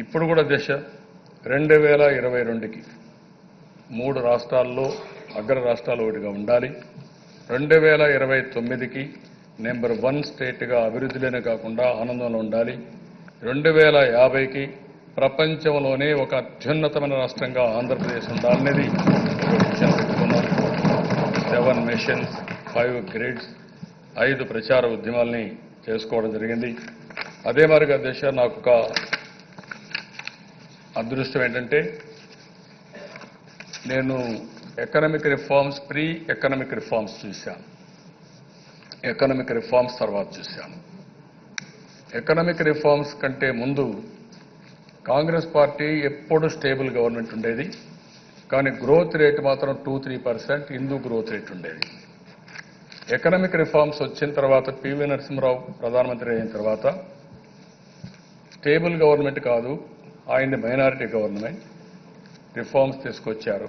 ఇప్పుడు కూడా దిశ 2022కి 3 రాష్ట్రాల్లో అగ్ర రాష్ట్రాలు ఒకటిగా ఉండాలి. 2029కి నెంబర్ 1 స్టేట్గా అభివృద్ధిలోనే కాకుండా ఆనందంలో ఉండాలి. 2050కి ప్రపంచంలోనే ఒక అత్యున్నతమైన రాష్ట్రంగా ఆంధ్రప్రదేశ్ ఉండాలనేది ఒక విషయం పెట్టుకున్నాం. 7 మిషన్స్, 5 గ్రిడ్స్, 5 ప్రచార ఉద్యమాల్ని చేసుకోవడం జరిగింది. అదే మరిగా దిశ నాకు ఒక అదృష్టం ఏంటంటే నేను economic reforms, pre economic reforms చూశాను, ఎకనామిక్ రిఫార్మ్స్ తర్వాత చూశాను. ఎకనామిక్ రిఫార్మ్స్ కంటే ముందు కాంగ్రెస్ పార్టీ ఎప్పుడు స్టేబుల్ గవర్నమెంట్ ఉండేది, కానీ గ్రోత్ రేట్ మాత్రం 2-3% హిందూ గ్రోత్ రేట్ ఉండేది. ఎకనామిక్ రిఫార్మ్స్ వచ్చిన తర్వాత పివి నరసింహరావు ప్రధానమంత్రి అయిన తర్వాత స్టేబుల్ గవర్నమెంట్ కాదు, ఆయన్ని మైనారిటీ గవర్నమెంట్, రిఫార్మ్స్ తీసుకొచ్చారు,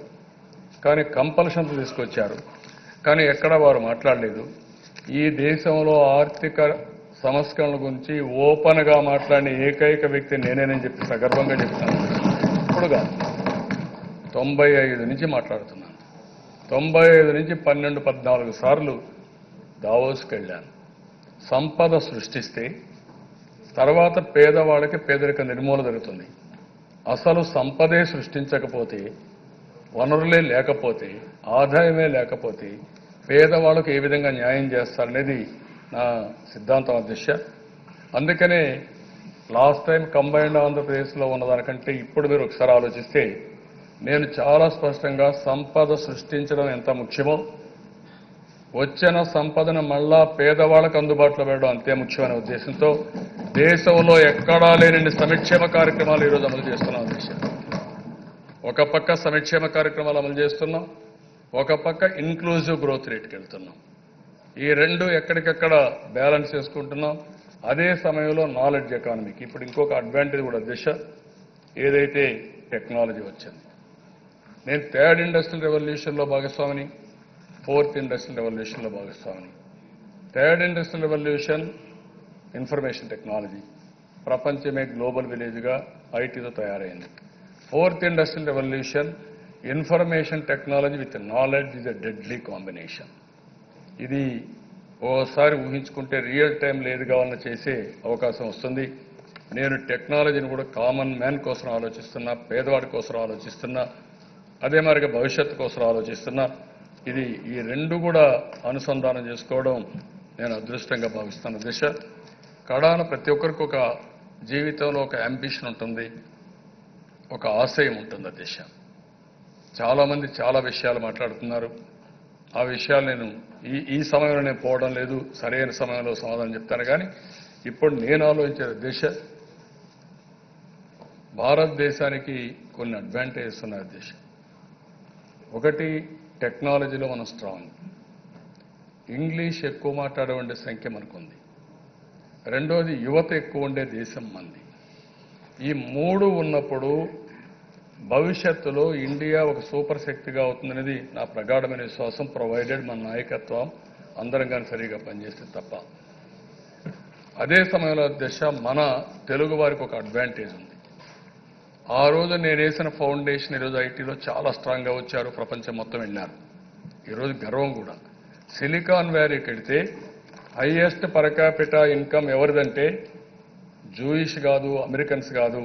కానీ కంపల్షన్స్ తీసుకొచ్చారు. కానీ ఎక్కడ వారు మాట్లాడలేదు. ఈ దేశంలో ఆర్థిక సంస్కరణల గురించి ఓపెన్గా మాట్లాడిన ఏకైక వ్యక్తి నేనేనని చెప్పి సగర్వంగా చెప్తున్నాను. ఇప్పుడు కాదు, 95 నుంచి మాట్లాడుతున్నాను. 95 నుంచి 12-14 సార్లు దావోస్కి వెళ్ళాను. సంపద సృష్టిస్తే తర్వాత పేదవాళ్ళకి పేదరిక నిర్మూలన జరుగుతుంది. అసలు సంపదే సృష్టించకపోతే, వనరులే లేకపోతే, ఆదాయమే లేకపోతే పేదవాళ్ళకు ఏ విధంగా న్యాయం చేస్తారనేది నా సిద్ధాంతం అధ్యక్ష. అందుకనే లాస్ట్ టైం కంబైన్డ్ ఆంధ్రప్రదేశ్లో ఉన్నదానికంటే ఇప్పుడు మీరు ఒకసారి ఆలోచిస్తే నేను చాలా స్పష్టంగా సంపద సృష్టించడం ఎంత ముఖ్యమో, వచ్చిన సంపదను మళ్ళా పేదవాళ్ళకు అందుబాటులో పెట్టడం అంతే ముఖ్యమైన ఉద్దేశంతో దేశంలో ఎక్కడా లేని సంక్షేమ కార్యక్రమాలు ఈరోజు అమలు చేస్తున్నాం అధ్యక్ష. ఒక పక్క సంక్షేమ కార్యక్రమాలు అమలు చేస్తున్నాం, ఒక పక్క ఇన్క్లూజివ్ గ్రోత్ రేట్కి వెళ్తున్నాం. ఈ రెండు ఎక్కడికెక్కడ బ్యాలెన్స్ చేసుకుంటున్నాం. అదే సమయంలో నాలెడ్జ్ ఎకానమీకి ఇప్పుడు ఇంకొక అడ్వాంటేజ్ కూడా దిశ, ఏదైతే టెక్నాలజీ వచ్చింది. నేను 3rd ఇండస్ట్రియల్ రెవల్యూషన్లో భాగస్వామిని, 4th ఇండస్ట్రియల్ రెవల్యూషన్లో భాగస్వామిని. 3rd industrial revolution information technology, ప్రపంచమే గ్లోబల్ విలేజ్గా ఐటీతో తయారైంది. 4th industrial revolution information technology with knowledge is a deadly combination. ఇది ఓసారి ఊహించుకుంటే రియల్ టైం లేదు కావాలని చేసే అవకాశం వస్తుంది. నేను టెక్నాలజీని కూడా కామన్ మ్యాన్ కోసం ఆలోచిస్తున్నా, పేదవాడి కోసం ఆలోచిస్తున్నా, అదే మరిగా భవిష్యత్తు కోసం ఆలోచిస్తున్నా. ఇది ఈ రెండు కూడా అనుసంధానం చేసుకోవడం నేను అదృష్టంగా భావిస్తున్న దిశ. కడాన ప్రతి ఒక్కరికి ఒక జీవితంలో ఒక అంబిషన్ ఉంటుంది, ఒక ఆశయం ఉంటుంది దిశ. చాలామంది చాలా విషయాలు మాట్లాడుతున్నారు. ఆ విషయాలు నేను ఈ సమయంలో నేను పోవడం లేదు, సరైన సమయంలో సమాధానం చెప్తాను. కానీ ఇప్పుడు నేను ఆలోచించే దిశ, భారతదేశానికి కొన్ని అడ్వాంటేజెస్ ఉన్నాయి దిశ. ఒకటి, టెక్నాలజీలో మనం స్ట్రాంగ్, ఇంగ్లీష్ ఎక్కువ మాట్లాడే సంఖ్య మనకుంది. రెండోది, యువత ఎక్కువ ఉండే దేశం మంది. ఈ 3 ఉన్నప్పుడు భవిష్యత్తులో ఇండియా ఒక సూపర్ శక్తిగా అవుతుందనేది నా ప్రగాఢమైన విశ్వాసం, ప్రొవైడెడ్ మన నాయకత్వం అందరం కానీ సరిగా పనిచేస్తే తప్ప. అదే సమయంలో దిశ, మన తెలుగు వారికి ఒక అడ్వాంటేజ్ ఉంది. ఆ రోజు నేను వేసిన ఫౌండేషన్ ఈరోజు ఐటీలో చాలా స్ట్రాంగ్గా వచ్చారు, ప్రపంచం మొత్తం వెళ్ళారు. ఈరోజు గర్వం కూడా. సిలికాన్ వ్యాలీకి వెళితే హైయెస్ట్ పర్ క్యాపిటా ఇన్కమ్ ఎవరిదంటే జూయిష్ కాదు, అమెరికన్స్ కాదు,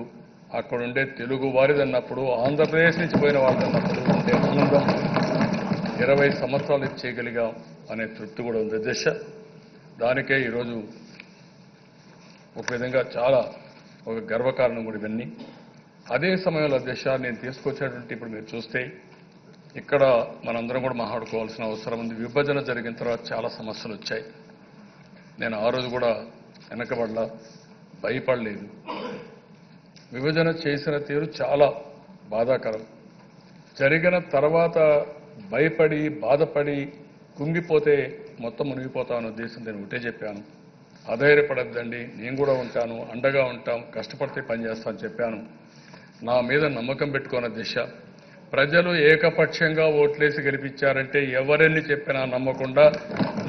అక్కడ ఉండే తెలుగు వారిదన్నప్పుడు, ఆంధ్రప్రదేశ్ నుంచి పోయిన వాళ్ళదన్నప్పుడు ఉండే ఆనందం 20 సంవత్సరాలు చేయగలిగాం అనే తృప్తి కూడా ఉంది దిశ. దానికే ఈరోజు ఒక విధంగా చాలా ఒక గర్వకారణం కూడా ఇవన్నీ. అదే సమయంలో దిశ, నేను తీసుకొచ్చేటువంటి ఇప్పుడు మీరు చూస్తే ఇక్కడ మనందరం కూడా మాట్లాడుకోవాల్సిన అవసరం ఉంది. విభజన జరిగిన తర్వాత చాలా సమస్యలు వచ్చాయి. నేను ఆ రోజు కూడా వెనకబడలా, భయపడలేదు. విభజన చేసిన తీరు చాలా బాధాకరం. జరిగిన తర్వాత భయపడి, బాధపడి, కుంగిపోతే మొత్తం మునిగిపోతామన్న ఉద్దేశం నేను ఒకటే చెప్పాను. అధైర్యపడద్దండి, నేను కూడా ఉంటాను, అండగా ఉంటాం, కష్టపడితే పనిచేస్తామని చెప్పాను. నా మీద నమ్మకం పెట్టుకున్న దిశ, ప్రజలు ఏకపక్షంగా ఓట్లేసి గెలిపించారంటే ఎవరెన్ని చెప్పినా నమ్మకుండా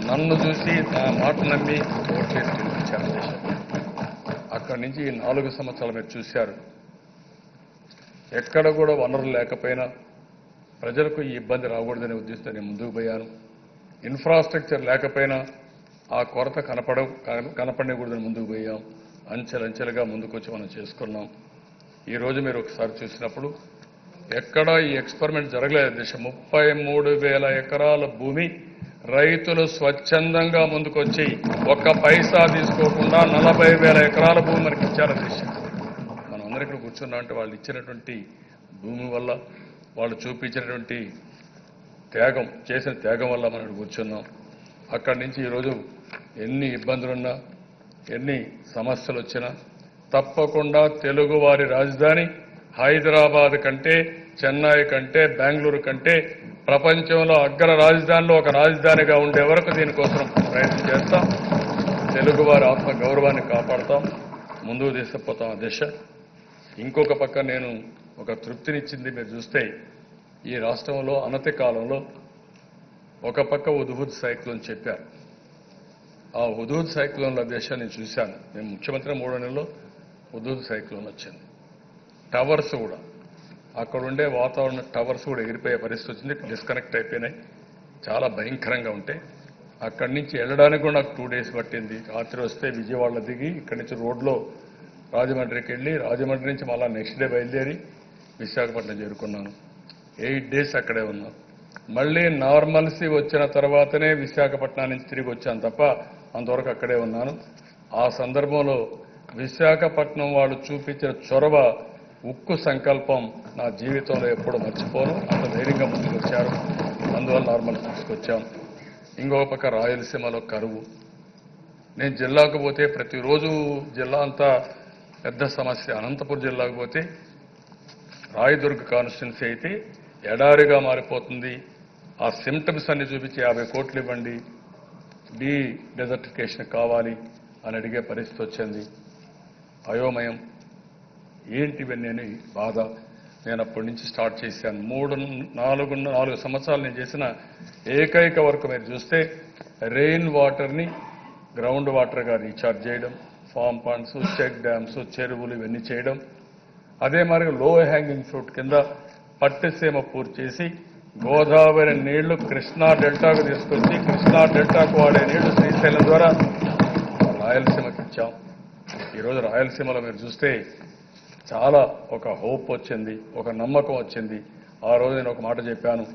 నన్ను చూసి నా మాట నమ్మి ఓట్లేసి గెలిపించారు దిశ. అక్కడి నుంచి ఈ 4 సంవత్సరాలు మీరు చూశారు. ఎక్కడ కూడా వనరులు లేకపోయినా ప్రజలకు ఈ ఇబ్బంది రాకూడదనే ఉద్దేశంతో నేను ముందుకు పోయాను. ఇన్ఫ్రాస్ట్రక్చర్ లేకపోయినా ఆ కొరత కనపడకూడదని ముందుకు పోయాం. అంచెలంచెలుగా ముందుకొచ్చి మనం చేసుకున్నాం. ఈరోజు మీరు ఒకసారి చూసినప్పుడు ఎక్కడా ఈ ఎక్స్పెరిమెంట్ జరగలేదు. 33,000 ఎకరాల భూమి రైతులు స్వచ్ఛందంగా ముందుకొచ్చి ఒక్క పైసా తీసుకోకుండా 40,000 ఎకరాల భూమి మనకి ఇచ్చారు దిశ. మనం అందరూ ఇక్కడ కూర్చున్నాం అంటే వాళ్ళు ఇచ్చినటువంటి భూమి వల్ల, వాళ్ళు చూపించినటువంటి త్యాగం, చేసిన త్యాగం వల్ల మనం ఇక్కడ కూర్చున్నాం. అక్కడి నుంచి ఈరోజు ఎన్ని ఇబ్బందులున్నా, ఎన్ని సమస్యలు వచ్చినా తప్పకుండా తెలుగువారి రాజధాని హైదరాబాద్ కంటే, చెన్నై కంటే, బెంగళూరు కంటే ప్రపంచంలో అగ్ర రాజధానిలో ఒక రాజధానిగా ఉండే వరకు దీనికోసం ప్రయత్నం చేస్తాం. తెలుగువారి ఆత్మ గౌరవాన్ని కాపాడతాం, ముందుకు తీసుకుపోతాం ఆ దిశ. ఇంకొక పక్క నేను ఒక తృప్తినిచ్చింది మీరు చూస్తే, ఈ రాష్ట్రంలో అనతి కాలంలో ఒక పక్క హుద్హుద్ సైక్లోన్ చెప్పారు. ఆ హుద్హుద్ సైక్లోన్ల దేశాన్ని నేను చూశాను. నేను ముఖ్యమంత్రి 3 నెలల్లో హుద్హుద్ సైక్లోన్ వచ్చింది. టవర్స్ కూడా, అక్కడ ఉండే వాతావరణ టవర్స్ కూడా ఎగిరిపోయే పరిస్థితి వచ్చింది. డిస్కనెక్ట్ అయిపోయినాయి. చాలా భయంకరంగా ఉంటాయి. అక్కడి నుంచి వెళ్ళడానికి కూడా నాకు 2 డేస్ పట్టింది. రాత్రి వస్తే విజయవాడలో దిగి ఇక్కడి నుంచి రోడ్లో రాజమండ్రికి వెళ్ళి, రాజమండ్రి నుంచి మళ్ళా నెక్స్ట్ డే బయలుదేరి విశాఖపట్నం చేరుకున్నాను. 8 డేస్ అక్కడే ఉన్నాను. మళ్ళీ నార్మల్సీ వచ్చిన తర్వాతనే విశాఖపట్నం నుంచి తిరిగి వచ్చాను తప్ప అంతవరకు అక్కడే ఉన్నాను. ఆ సందర్భంలో విశాఖపట్నం వాళ్ళు చూపించిన చొరవ, ఉక్కు సంకల్పం నా జీవితంలో ఎప్పుడూ మర్చిపోను. అంత ధైర్యంగా ముందుకు వచ్చారు. అందువల్ల నార్మల్ తీసుకొచ్చాం. ఇంకొక పక్క రాయలసీమలో కరువు. నేను జిల్లాకు పోతే ప్రతిరోజు జిల్లా అంతా పెద్ద సమస్య. అనంతపురం జిల్లాకు పోతే రాయదుర్గ కాన్స్టిట్యున్సీ అయితే ఎడారిగా మారిపోతుంది. ఆ సిమ్టమ్స్ అన్ని చూపించి 50 కోట్లు ఇవ్వండి, డెజర్టిఫికేషన్ కావాలి అని అడిగే పరిస్థితి వచ్చింది. అయోమయం ఏంటివన్నీ బాధ. నేను అప్పటి నుంచి స్టార్ట్ చేశాను. 4 సంవత్సరాలు నేను చేసిన ఏకైక వర్క్ మీరు చూస్తే రెయిన్ వాటర్ని గ్రౌండ్ వాటర్గా రీఛార్జ్ చేయడం, ఫామ్ పాండ్స్, చెక్ డ్యామ్స్, చెరువులు ఇవన్నీ చేయడం. అదే మరి లో హ్యాంగింగ్ ఫ్రూట్ కింద పట్టిసీమ పూర్తి చేసి గోదావరి నీళ్లు కృష్ణా డెల్టాకు తీసుకొచ్చి కృష్ణా డెల్టాకు వాడే నీళ్లు శ్రీశైలం ద్వారా రాయలసీమకి ఇచ్చాం. ఈరోజు రాయలసీమలో మీరు చూస్తే చాలా ఒక హోప్ వచ్చింది, ఒక నమ్మకం వచ్చింది. ఆ రోజు నేను ఒక మాట చెప్పాను,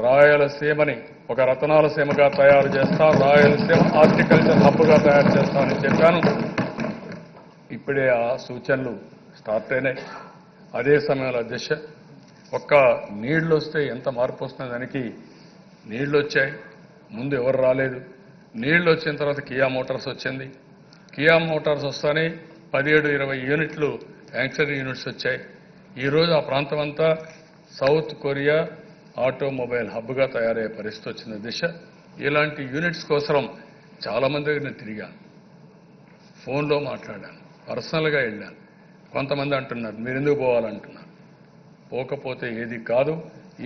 రాయలసీమని ఒక రతనాల సీమగా తయారు చేస్తాం, రాయలసీమ హార్టికల్చర్ హబ్గా తయారు చేస్తామని చెప్పాను. ఇప్పుడే ఆ సూచనలు స్టార్ట్ అయినాయి. అదే సమయంలో దిశ ఒక్క నీళ్లు వస్తే ఎంత మార్పు వస్తుంది. దానికి నీళ్లు వచ్చాయి, ముందు ఎవరు రాలేదు. నీళ్లు వచ్చిన తర్వాత కియా మోటార్స్ వచ్చింది. కియా మోటార్స్ వస్తానే 17-20 యూనిట్లు యాంక్సరీ యూనిట్స్ వచ్చాయి. ఈరోజు ఆ ప్రాంతం అంతా సౌత్ కొరియా ఆటోమొబైల్ హబ్గా తయారయ్యే పరిస్థితి వచ్చింది దిశ. ఇలాంటి యూనిట్స్ కోసం చాలామంది దగ్గర నేను తిరిగాను, ఫోన్లో మాట్లాడాను, పర్సనల్గా వెళ్ళాను. కొంతమంది అంటున్నారు మీరు ఎందుకు పోవాలంటున్నారు. పోకపోతే ఏది కాదు.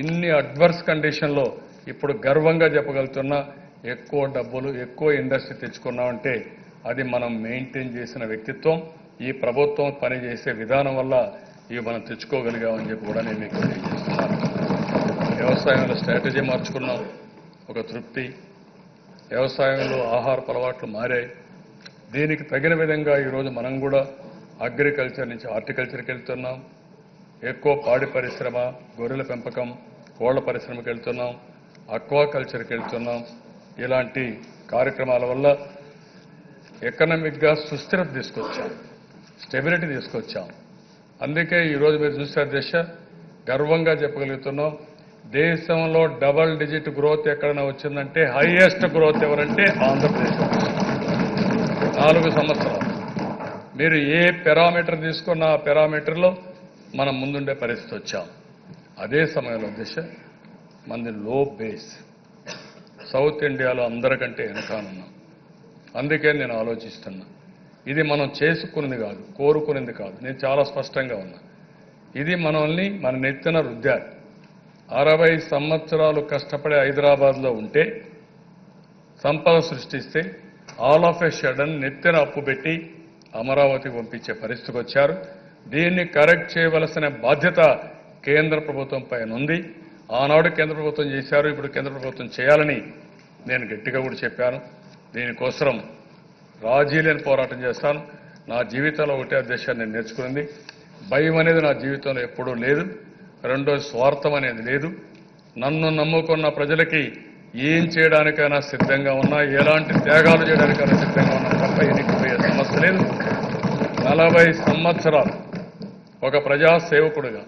ఇన్ని అడ్వర్స్ కండిషన్లో ఇప్పుడు గర్వంగా చెప్పగలుగుతున్నా, ఎక్కువ డబ్బులు, ఎక్కువ ఇండస్ట్రీ తెచ్చుకున్నామంటే అది మనం మెయింటైన్ చేసిన వ్యక్తిత్వం, ఈ ప్రభుత్వం పనిచేసే విధానం వల్ల ఇవి మనం తెచ్చుకోగలిగామని చెప్పి కూడా నేను మీకు తెలియజేస్తున్నాను. వ్యవసాయంలో స్ట్రాటజీ మార్చుకున్నాం, ఒక తృప్తి. వ్యవసాయంలో ఆహారపు అలవాట్లు మారాయి. దీనికి తగిన విధంగా ఈరోజు మనం కూడా అగ్రికల్చర్ నుంచి హార్టికల్చర్కి వెళ్తున్నాం. ఎక్కువ పాడి పరిశ్రమ, గొర్రెల పెంపకం, కోళ్ల పరిశ్రమకి వెళ్తున్నాం, అక్వాకల్చర్కి వెళ్తున్నాం. ఇలాంటి కార్యక్రమాల వల్ల ఎకనామిక్గా సుస్థిరత తీసుకొచ్చాం, స్టెబిలిటీ తీసుకొచ్చాం. అందుకే ఈరోజు మీరు చూసే దిశ గర్వంగా చెప్పగలుగుతున్నాం. దేశంలో డబల్ డిజిట్ గ్రోత్ ఎక్కడైనా వచ్చిందంటే హైయెస్ట్ గ్రోత్ ఎవరంటే ఆంధ్రప్రదేశ్. 4 సంవత్సరాలు మీరు ఏ పారామీటర్ తీసుకున్న ఆ పారామీటర్లో మనం ముందుండే పరిస్థితి వచ్చాం. అదే సమయంలో దిశ మంది లో బేస్, సౌత్ ఇండియాలో అందరికంటే వెనకానున్నాం. అందుకే నేను ఆలోచిస్తున్నా, ఇది మనం చేసుకున్నది కాదు, కోరుకునేది కాదు. నేను చాలా స్పష్టంగా ఉన్నా, ఇది మనల్ని మన నెత్తిన రుద్దారు. 60 సంవత్సరాలు కష్టపడి హైదరాబాద్లో ఉంటే, సంపద సృష్టిస్తే, ఆల్ ఆఫ్ ఎ సడన్ నెత్తిన అప్పు పెట్టి అమరావతికి పంపించే పరిస్థితికి వచ్చారు. దీన్ని కరెక్ట్ చేయవలసిన బాధ్యత కేంద్ర ప్రభుత్వం పైన ఉంది. ఆనాడు కేంద్ర ప్రభుత్వం చేశారు, ఇప్పుడు కేంద్ర ప్రభుత్వం చేయాలని నేను గట్టిగా కూడా చెప్పాను. దీనికోసం రాజీ లేని పోరాటం చేస్తాను. నా జీవితంలో ఒకటే అధ్యక్ష నేను నేర్చుకుంది, భయం అనేది నా జీవితంలో ఎప్పుడూ లేదు. రెండోది స్వార్థం అనేది లేదు. నన్ను నమ్ముకున్న ప్రజలకి ఏం చేయడానికైనా సిద్ధంగా ఉన్నా, ఎలాంటి త్యాగాలు చేయడానికైనా సిద్ధంగా ఉన్నా తప్ప ఎన్నికపోయే సమస్య లేదు. 40 సంవత్సరాలు ఒక ప్రజాసేవకుడిగా,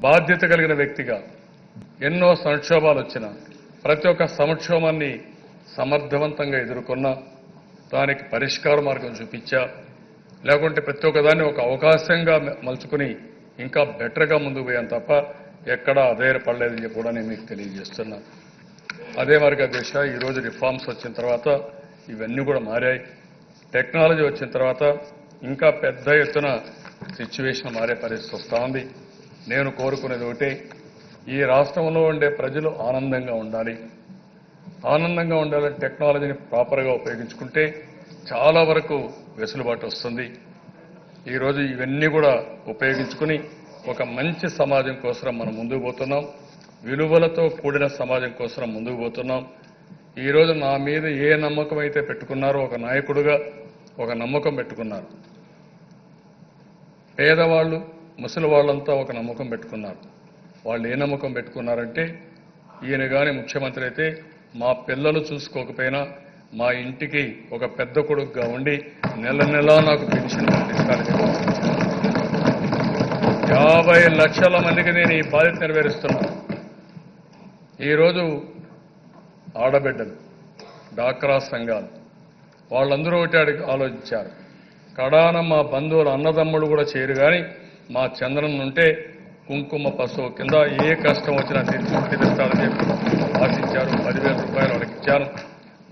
బాధ్యత కలిగిన వ్యక్తిగా ఎన్నో సంక్షోభాలు వచ్చినా ప్రతి ఒక్క సంక్షోభాన్ని సమర్థవంతంగా ఎదుర్కొన్నా, దానికి పరిష్కార మార్గం చూపించా. లేకుంటే ప్రతి ఒక్కదాన్ని ఒక అవకాశంగా మలుచుకుని ఇంకా బెటర్గా ముందుకు పోయాను తప్ప ఎక్కడా అధైర్యపడలేదని చెప్పి కూడా నేను మీకు తెలియజేస్తున్నాను. అదే మరిగా దేశ ఈరోజు రిఫార్మ్స్ వచ్చిన తర్వాత ఇవన్నీ కూడా మారాయి. టెక్నాలజీ వచ్చిన తర్వాత ఇంకా పెద్ద ఎత్తున సిచ్యువేషన్ మారే పరిస్థితి వస్తూ ఉంది. నేను కోరుకునేది ఒకటే, ఈ రాష్ట్రంలో ఉండే ప్రజలు ఆనందంగా ఉండాలి. ఆనందంగా ఉండాలని టెక్నాలజీని ప్రాపర్గా ఉపయోగించుకుంటే చాలా వరకు వెసులుబాటు వస్తుంది. ఈరోజు ఇవన్నీ కూడా ఉపయోగించుకుని ఒక మంచి సమాజం కోసం మనం ముందుకు పోతున్నాం. విలువలతో కూడిన సమాజం కోసం ముందుకు పోతున్నాం. ఈరోజు నా మీద ఏ నమ్మకం అయితే పెట్టుకున్నారో, ఒక నాయకుడిగా ఒక నమ్మకం పెట్టుకున్నారు. పేదవాళ్ళు, ముసలి వాళ్ళంతా ఒక నమ్మకం పెట్టుకున్నారు. వాళ్ళు ఏ నమ్మకం పెట్టుకున్నారంటే, ఈయన కానీ ముఖ్యమంత్రి అయితే మా పిల్లలు చూసుకోకపోయినా మా ఇంటికి ఒక పెద్ద కొడుకుగా ఉండి నెల నెలా నాకు పెన్షన్ పంపిస్తారని 50 లక్షల మందికి నేను ఈ బాధ్యత నెరవేరుస్తున్నాను. ఈరోజు ఆడబిడ్డలు, డాక్రా సంఘాలు వాళ్ళందరూ ఒకటి ఆలోచించారు. కడాన మా బంధువులు అన్నదమ్ముడు కూడా చేయరు, కానీ మా చంద్రన్ ఉంటే కుంకుమ పశువు కింద ఏ కష్టం వచ్చినా తీరుస్తారని చెప్పి ఆశించారు. 10,000 రూపాయలు వాళ్ళకి ఇచ్చాను.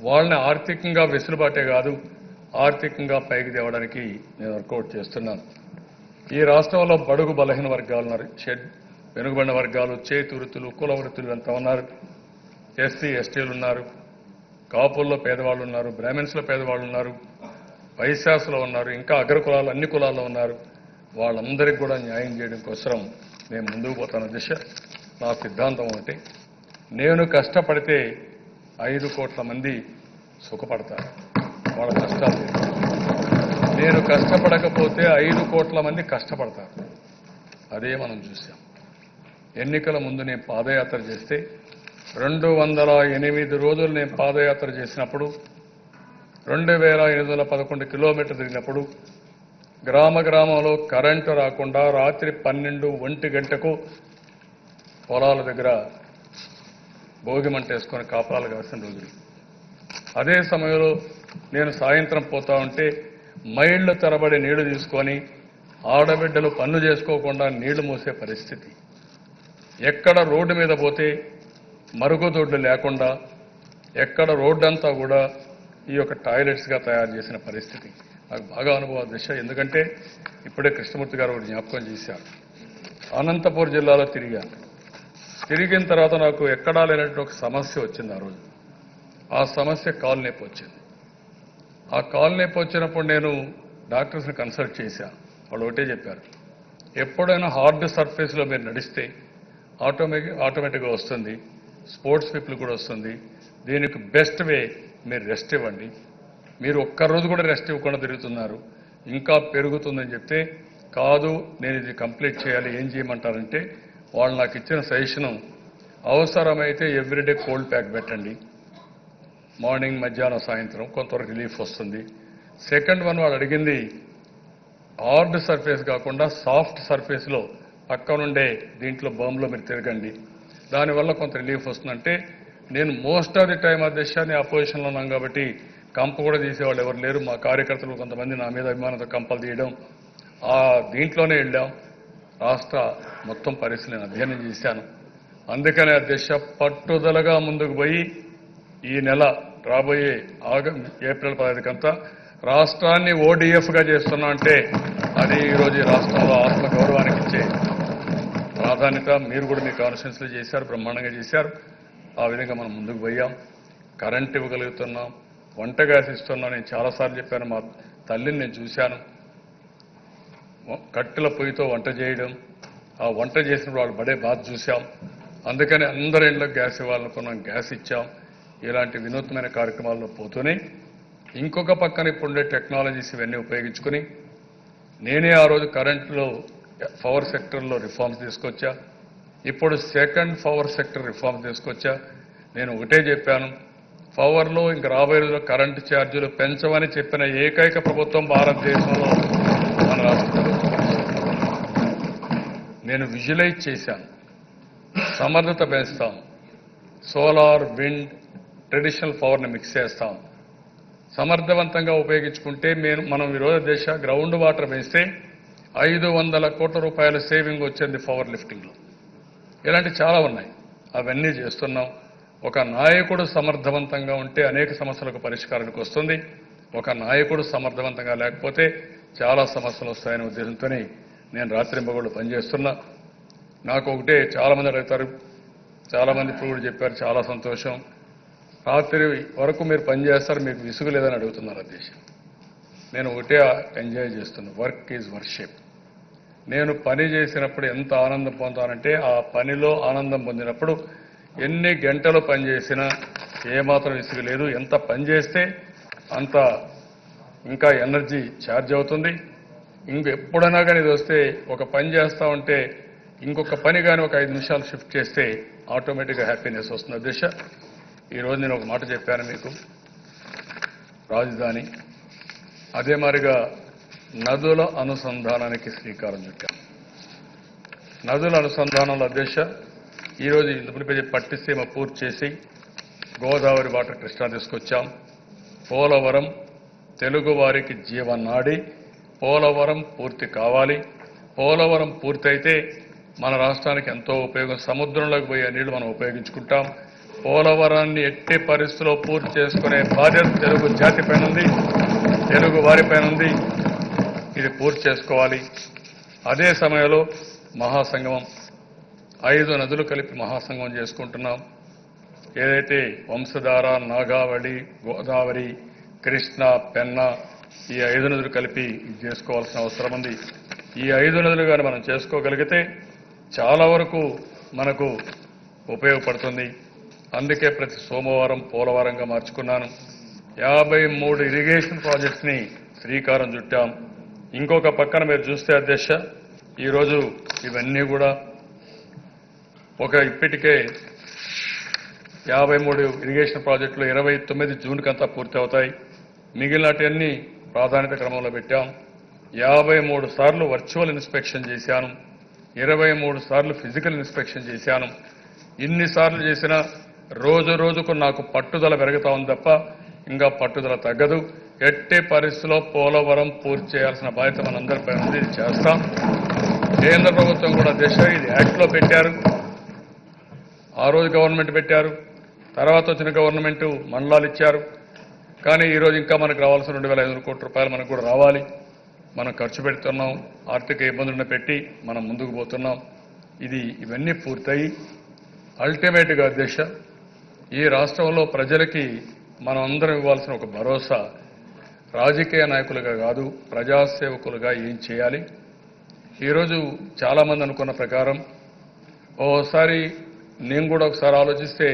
వాళ్ళని ఆర్థికంగా వెసులుబాటే కాదు, ఆర్థికంగా పైకి తేవడానికి నేను వర్కౌట్ చేస్తున్నాను. ఈ రాష్ట్రంలో బడుగు బలహీన వర్గాలు ఉన్నారు, వెనుకబడిన వర్గాలు, చేతి వృత్తులు, కుల వృత్తులు అంతా ఉన్నారు. ఎస్సీ ఎస్టీలు ఉన్నారు, కాపుల్లో పేదవాళ్ళు ఉన్నారు, బ్రాహ్మిన్స్లో పేదవాళ్ళు ఉన్నారు, వైశ్యాసులో ఉన్నారు, ఇంకా అగ్ర కులాలు అన్ని కులాల్లో ఉన్నారు. వాళ్ళందరికీ కూడా న్యాయం చేయడం కోసం నేను ముందుకు పోతాను. దిశ నా సిద్ధాంతం ఒకటి, నేను కష్టపడితే 5 కోట్ల మంది సుఖపడతారు. వాళ్ళ కష్టాలు నేను కష్టపడకపోతే 5 కోట్ల మంది కష్టపడతారు. అదే మనం చూసాం. ఎన్నికల ముందు నేను పాదయాత్ర చేస్తే 208 రోజులు నేను పాదయాత్ర చేసినప్పుడు 2811 కిలోమీటర్లు తిరిగినప్పుడు గ్రామ గ్రామంలో కరెంటు రాకుండా రాత్రి 12, 1 గంటకు పొలాల దగ్గర భోగిమంట వేసుకొని కాపాలు కాసిన రోజులు. అదే సమయంలో నేను సాయంత్రం పోతా ఉంటే మైళ్ళ తరబడి నీళ్లు తీసుకొని ఆడబిడ్డలు పనులు చేసుకోకుండా నీళ్లు మూసే పరిస్థితి. ఎక్కడ రోడ్డు మీద పోతే మరుగుదొడ్లు లేకుండా, ఎక్కడ రోడ్డంతా కూడా ఈ యొక్క టాయిలెట్స్గా తయారు చేసిన పరిస్థితి నాకు బాగా అనుభవ దిశ. ఎందుకంటే ఇప్పుడే కృష్ణమూర్తి గారు ఒకటి జ్ఞాపకం చేశారు. అనంతపూర్ జిల్లాలో తిరిగిన తర్వాత నాకు ఎక్కడా లేనట్టు ఒక సమస్య వచ్చింది. ఆ రోజు ఆ సమస్య కాలు నొప్పి వచ్చింది. ఆ కాలు నొప్పి వచ్చినప్పుడు నేను డాక్టర్స్ని కన్సల్ట్ చేశాను. వాళ్ళు ఒకటే చెప్పారు, ఎప్పుడైనా హార్డ్ సర్ఫేస్లో మీరు నడిస్తే ఆటోమేటిక్గా వస్తుంది, స్పోర్ట్స్ పీపుల్ కూడా వస్తుంది. దీనికి బెస్ట్ వే మీరు రెస్ట్ ఇవ్వండి. మీరు ఒక్కరోజు కూడా రెస్ట్ ఇవ్వకుండా తిరుగుతున్నారు, ఇంకా పెరుగుతుందని చెప్తే, కాదు నేను ఇది కంప్లీట్ చేయాలి, ఏం చేయమంటారంటే వాళ్ళు నాకు ఇచ్చిన సజెషను, అవసరమైతే ఎవ్రీడే కోల్డ్ ప్యాక్ పెట్టండి, మార్నింగ్ మధ్యాహ్నం సాయంత్రం కొంతవరకు రిలీఫ్ వస్తుంది. సెకండ్ వన్ వాళ్ళు అడిగింది హార్డ్ సర్ఫేస్ కాకుండా సాఫ్ట్ సర్ఫేస్లో పక్కనుండే దీంట్లో బొమ్మలో మీరు తిరగండి, దానివల్ల కొంత రిలీఫ్ వస్తుందంటే, నేను మోస్ట్ ఆఫ్ ది టైం అధ్యక్షాన్ని అపోజిషన్లో ఉన్నాం కాబట్టి కంప కూడా తీసేవాళ్ళు ఎవరు లేరు. మా కార్యకర్తలు కొంతమంది నా మీద అభిమానంతో కంపలు తీయడం, ఆ దీంట్లోనే వెళ్ళాం. రాష్ట్ర మొత్తం పరిస్థితి నేను అధ్యయనం చేశాను. అందుకనే అధ్యక్ష పట్టుదలగా ముందుకు పోయి ఈ నెల రాబోయే ఏప్రిల్ 15 రాష్ట్రాన్ని ఓడిఎఫ్గా చేస్తున్నా అంటే అది ఈరోజు ఈ రాష్ట్రంలో ఆత్మగౌరవానికి ఇచ్చే ప్రాధాన్యత. మీరు కూడా మీ కాన్స్టిట్యూన్సీలో చేశారు, బ్రహ్మాండంగా చేశారు. ఆ విధంగా మనం ముందుకు పోయాం. కరెంట్ ఇవ్వగలుగుతున్నాం, వంట గ్యాస్ ఇస్తున్నాం. నేను చాలాసార్లు చెప్పాను, మా తల్లిని నేను చూశాను. కట్టెల పొయ్యితో వంట చేయడం, ఆ వంట చేసిన వాళ్ళు పడే బాధ చూశాం. అందుకని అందరి ఇళ్లకు గ్యాస్ ఇవ్వాలనుకున్నాం, గ్యాస్ ఇచ్చాం. ఇలాంటి వినూత్నమైన కార్యక్రమాల్లో పోతూనే ఇంకొక పక్కన ఇప్పుడుండే టెక్నాలజీస్ ఇవన్నీ ఉపయోగించుకుని నేనే ఆ రోజు కరెంటులో పవర్ సెక్టర్లో రిఫార్మ్స్ తీసుకొచ్చా. ఇప్పుడు సెకండ్ పవర్ సెక్టర్ రిఫార్మ్స్ తీసుకొచ్చా. నేను ఒకటే చెప్పాను, పవర్లో ఇంక రాబోయే రోజుల్లో కరెంటు ఛార్జీలు పెంచమని చెప్పిన ఏకైక ప్రభుత్వం భారతదేశంలో మన రాష్ట్ర ప్రభుత్వం. నేను విజువలైజ్ చేశాను. సమర్థత పెంచుతాం, సోలార్, విండ్, ట్రెడిషనల్ పవర్ని మిక్స్ చేస్తాం. సమర్థవంతంగా ఉపయోగించుకుంటే మనం ఈరోజు దేశ గ్రౌండ్ వాటర్ వేస్తే 500 కోట్ల రూపాయల సేవింగ్ వచ్చింది పవర్ లిఫ్టింగ్లో. ఇలాంటి చాలా ఉన్నాయి, అవన్నీ చేస్తున్నాం. ఒక నాయకుడు సమర్థవంతంగా ఉంటే అనేక సమస్యలకు పరిష్కారానికి వస్తుంది. ఒక నాయకుడు సమర్థవంతంగా లేకపోతే చాలా సమస్యలు వస్తాయనే ఉద్దేశంతోనే నేను రాత్రింబగళ్ళు పనిచేస్తున్నా. నాకు ఒకటే, చాలామంది అడుగుతారు, చాలామంది ఇప్పుడు చెప్పారు, చాలా సంతోషం, రాత్రి వరకు మీరు పనిచేస్తారు, మీకు విసుగు లేదని అడుగుతున్నారు అధ్యక్ష. నేను ఒకటే ఎంజాయ్ చేస్తున్నా, వర్క్ ఈజ్ వర్షిప్. నేను పని చేసినప్పుడు ఎంత ఆనందం పొందుతానంటే, ఆ పనిలో ఆనందం పొందినప్పుడు ఎన్ని గంటలు పనిచేసినా ఏమాత్రం విసుగు లేదు. ఎంత పని చేస్తే అంత ఇంకా ఎనర్జీ ఛార్జ్ అవుతుంది. ఎప్పుడైనా కానీ ఇది వస్తే, ఒక పని చేస్తూ ఉంటే ఇంకొక పని కానీ ఒక 5 నిమిషాలు షిఫ్ట్ చేస్తే ఆటోమేటిక్గా హ్యాపీనెస్ వస్తుంది అధ్యక్ష. ఈరోజు నేను ఒక మాట చెప్పాను మీకు, రాజధాని, అదే మాదిరిగా నదుల అనుసంధానానికి శ్రీకారం చుట్టాం. నదుల అనుసంధానంలో అధ్యక్ష ఈరోజు ఇందుపై పట్టిసీమ పూర్తి చేసి గోదావరి వాటర్ కృష్ణా తీసుకొచ్చాం. పోలవరం తెలుగువారికి జీవనాడి, పోలవరం పూర్తి కావాలి. పోలవరం పూర్తయితే మన రాష్ట్రానికి ఎంతో ఉపయోగం. సముద్రంలోకి పోయే నీళ్లు మనం ఉపయోగించుకుంటాం. పోలవరాన్ని ఎట్టి పరిస్థితుల్లో పూర్తి చేసుకునే బాధ్యత తెలుగు జాతి పైన ఉంది, తెలుగు వారి పైన ఉంది. ఇది పూర్తి చేసుకోవాలి. అదే సమయంలో మహాసంగమం, 5 నదులు కలిపి మహాసంగమం చేసుకుంటున్నాం. ఏదైతే వంశధార, నాగావళి, గోదావరి, కృష్ణ, పెన్న, ఈ 5 నదులు కలిపి ఇది చేసుకోవాల్సిన అవసరం ఉంది. ఈ 5 నదులు కానీ మనం చేసుకోగలిగితే చాలా వరకు మనకు ఉపయోగపడుతుంది. అందుకే ప్రతి సోమవారం పోలవరంగా మార్చుకున్నాను. 53 ఇరిగేషన్ ప్రాజెక్ట్స్ని శ్రీకారం చుట్టాం. ఇంకొక పక్కన మీరు చూస్తే అధ్యక్ష, ఈరోజు ఇవన్నీ కూడా ఇప్పటికే 53 ఇరిగేషన్ ప్రాజెక్టులు 29 జూన్కి అంతా పూర్తి అవుతాయి. మిగిలినటన్నీ ప్రాధాన్యత క్రమంలో పెట్టాం. 53 సార్లు వర్చువల్ ఇన్స్పెక్షన్ చేశాను, 23 సార్లు ఫిజికల్ ఇన్స్పెక్షన్ చేశాను. ఇన్నిసార్లు చేసినా రోజు రోజుకు నాకు పట్టుదల పెరుగుతా ఉంది తప్ప ఇంకా పట్టుదల తగ్గదు. ఎట్టి పరిస్థితుల్లో పోలవరం పూర్తి చేయాల్సిన బాధ్యత మనందరిపై ఉంది, ఇది చేస్తాం. కేంద్ర ప్రభుత్వం కూడా ఇది యాక్ట్లో పెట్టారు. ఆ రోజు గవర్నమెంట్ పెట్టారు, తర్వాత వచ్చిన గవర్నమెంట్ మండలాలు ఇచ్చారు. కానీ ఈరోజు ఇంకా మనకు రావాల్సిన 2,500 కోట్ల రూపాయలు మనకు కూడా రావాలి. మనం ఖర్చు పెడుతున్నాం, ఆర్థిక ఇబ్బందులను పెట్టి మనం ముందుకు పోతున్నాం. ఇవన్నీ పూర్తయి అల్టిమేట్గా అధ్యక్ష, ఈ రాష్ట్రంలో ప్రజలకి మనం అందరం ఇవ్వాల్సిన ఒక భరోసా, రాజకీయ నాయకులుగా కాదు, ప్రజాసేవకులుగా ఏం చేయాలి. ఈరోజు చాలామంది అనుకున్న ప్రకారం ఓసారి నేను కూడా ఒకసారి ఆలోచిస్తే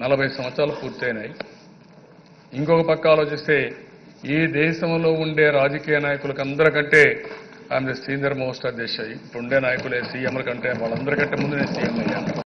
40 సంవత్సరాలు పూర్తయినాయి. ఇంకొక పక్క ఆలోచిస్తే ఈ దేశంలో ఉండే రాజకీయ నాయకులకు అందరికంటే ఐఎమ్ ది సీనియర్ మోస్ట్ అధ్యక్ష. ఇప్పుడుండే నాయకులే సీఎంల కంటే వాళ్ళందరికంటే ముందు నేను సీఎం అయ్యాను.